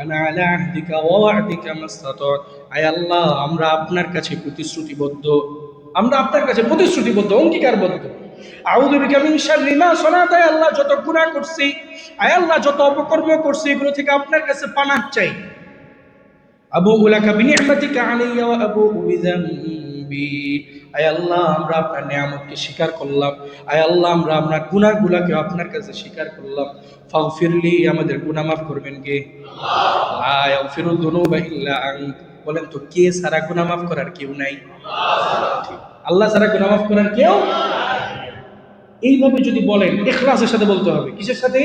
আনা আলা আহদিকা ওয়া ওয়া'দিকা মাসতাতা'তু, আয় আল্লাহ আমরা আপনার কাছে প্রতিশ্রুতিবদ্ধ, আমরা আপনার কাছে প্রতিশ্রুতিবদ্ধ, অঙ্গীকারবদ্ধ। আউযু বিকা মিন শাররি মা সানা'তু, আয় আল্লাহ যত গুনাহ করছি, আয় আল্লাহ যত অপকর্ম করছি, এগুলো থেকে আপনার কাছে পানাহ চাই। আবুউ লাকা বিনি'মাতিকা আলাইয়া ওয়া আবুউ বিযামবি, আয় আল্লাহ আমরা আপনার নিয়ামতকে স্বীকার করলাম, আয় আল্লাহ আমরা আপনার গুনাহগুলোকে আপনার কাছে স্বীকার করলাম। ফাগফিরলি, আমাদের গুনাহ মাফ করবেন কে? লা ইয়াগফিরুয যুনুবা ইল্লা আনতা, বলেন তো কে ছাড়া গুনাহ মাফ করার কেউ নাই? ঠিক, আল্লাহ ছাড়া গুনাহ মাফ করার কেউ। এইভাবে যদি বলেন, ইখলাসের সাথে বলতে হবে। কিসের সাথে?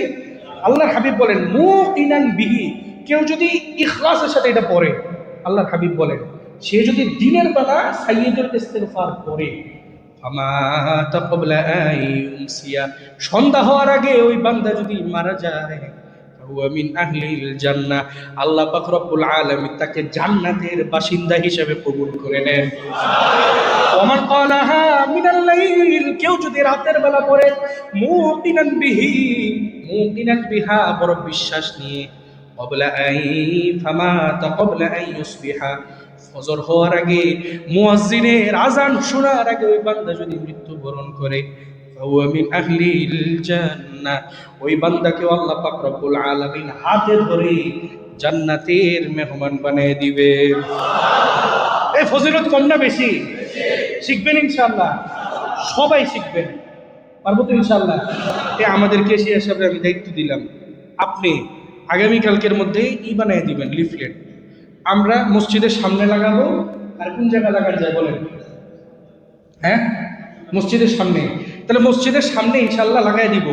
আল্লাহর হাবিব বলেন মুকিনান বিহি, কেউ যদি ইখলাসের সাথে এটা পড়ে, আল্লাহর হাবিব বলেন সে যদি দিনের বেলা সাইয়্যিদুল ইস্তিগফার পড়ে, ফামাতা ক্বাবলা আন ইউমসিয়া, সন্ধ্যা হওয়ার আগে ওই বান্দা যদি মারা যায়, হুয়া মিন আহলিল জান্নাহ, আল্লাহ পাক রব্বুল আলামিন তাকে জান্নাতের বাসিন্দা হিসেবে কবুল করে নেন। ওমান ক্বালাহা মিনাল লাইল, কেউ যদি রাতের বেলা পড়ে, মুকিনান বিহি, মুকিনান বিহা, বড় বিশ্বাস নিয়ে, ক্বাবলা আই ফামাতা ক্বাবলা আন ইউসবিহা, ফজর হওয়ার আগে, মুয়াজ্জিনের আযান শোনার আগে ওই বান্দা যদি মৃত্যুবরণ করে, ফাহুয়া মিন আহলিল জান্নাহ, ওই বান্দাকে আল্লাহ পাক রব্বুল আলামিন হাতে ধরে জান্নাতের মেহমান বানিয়ে দিবে। এই ফজিলত কম না বেশি? শিখবেন ইনশাআল্লাহ, সবাই শিখবেন, পারবো তো ইনশাআল্লাহ? আমাদেরকে সেই হিসাবে আমি দায়িত্ব দিলাম। আপনি আগামীকালকের মধ্যে বানিয়ে দিবেন লিফলেট। আমরা মসজিদের সামনে লাগাবো। আর কোন জায়গায় লাগানো যায় বলেন? হ্যাঁ, মসজিদের সামনে। তাহলে মসজিদের সামনে ইনশাল্লাহ লাগাই দিব,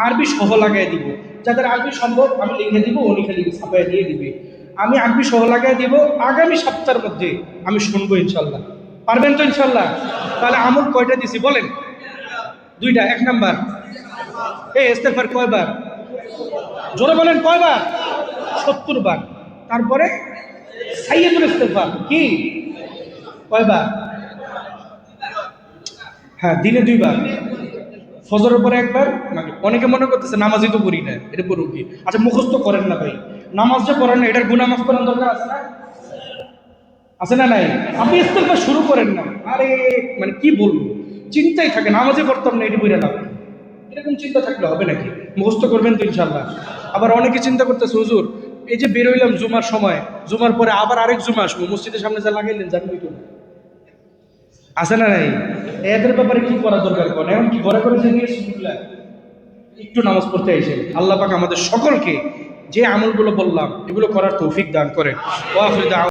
আরবি সহ লাগাই দিব। যাদের আরবি সম্ভব আমি লিখে দিব, উনি খালি ছাপাই দিয়ে দিবে। আমি আরবি সহ লাগাই দিব। আগামী সপ্তাহের মধ্যে আমি শুনবো ইনশাল্লাহ। পারবেন তো ইনশাল্লাহ? তাহলে আমল কয়টা দিছি বলেন? দুইটা। এক নাম্বার, ইস্তেগফার কয়বার? জোরে বলেন কয়বার? 70 বার। তারপরে সাইয়্যিদুল ইস্তেগফার কি কয়বার? হ্যাঁ, দিনে 2 বার। ফজরের পরে একবার। মানে অনেকে মনে করতেছে নামাজই তো পড়ি না, এটা পড়ুন কি? আচ্ছা, মুখস্থ করেন না ভাই, নামাজ যে পড়েন না এটার গুনাহ মাফ করার দরকার আছে না? আছে না নাই? আপনি ইস্তেগফার শুরু করেন না, আরে মানে কি বলবো, চিন্তাই থাকে নামাজে পড়তাম না এটি বইরা না। এরকম চিন্তা থাকলে হবে নাকি? মুখস্থ করবেন তো ইনশাল্লাহ। আবার অনেকে চিন্তা করতেছে, হুজুর এই যে বেরোইলাম জুমার সময়, জুমার পরে আবার আরেক জুমা আসবো, মসজিদের সামনে যা লাগাইলেন জানবি তো। আছে না নাই? এদের ব্যাপারে কি করা দরকার কোন? এখন কি ঘরে ঘরে যে নিয়ে শুনলেন? একটু নামাজ পড়তে এসে আল্লাহ পাক আমাদের সকলকে যে আমলগুলো বললাম এগুলো করার তৌফিক দান করেন। ওয়া আখিরু দাওয়ানা।